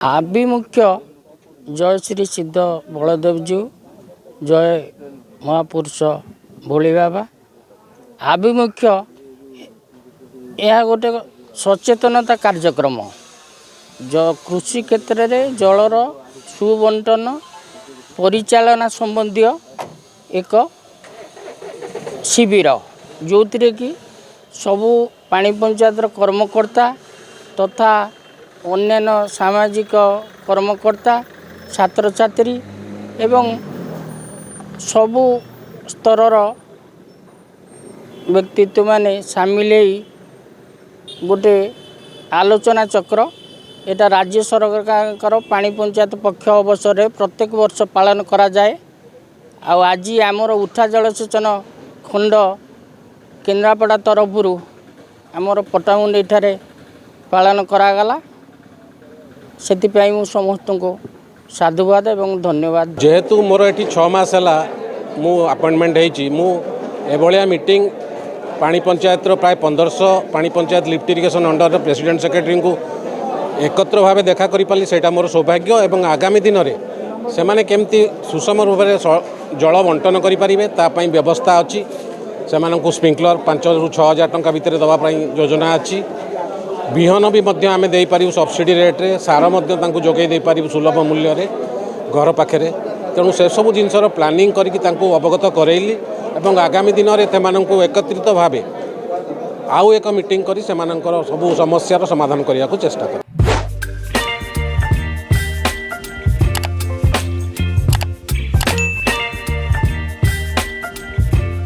आभिमुख्य जय श्री सिद्ध बलदेवजी जय महापुरुष भोले बाबा आभिमुख्य यह गोटे सचेतनता कार्यक्रम जो कृषि क्षेत्र में जलर सुबंटन परिचालना संबंधी एक शिविर जो कि सबू पानी पंचायत कर्मकर्ता तथा अन्यान्य सामाजिक कर्मकर्ता छात्र छात्री एवं सबू स्तर व्यक्तित्व माने सामिल गोटे आलोचना चक्र एटा राज्य सरकार पानी पंचायत पक्ष अवसर में प्रत्येक वर्ष पालन करा जाए। आज आमर उठा जलसेचन खंड केन्द्रापड़ा तरफ आमर पटामुंडी ठारे पालन करागला से समस्त को साधुवाद एवं धन्यवाद। जेहेतु मोर ये 6 मास है मु अपॉइंटमेंट होलिया मीटिंग पानी पंचायत प्राय 1500 पानी panchayat lift irrigation under president secretary को एकत्र भाव देखा करी सेटा मोर सौभाग्य एवं आगामी दिन में से माने केमती सुषम रूप से जल बंटन करें तापाई व्यवस्था अच्छी से स्प्रिंकलर 5 ରୁ 6 हज़ार टंका भितर दवाई योजना अच्छी बिहन भी आम दे पारू सब्सिडी रेट्रे सार जोगे दे पारू सुलभ मूल्य घर पाखे तेणु से सब जिनसर प्लानिंग करके अवगत करैली एवं आगामी दिन में एकत्रित भाव आउ एक मीटिंग करी सब समस्यार समाधान करने को चेष्टा कर।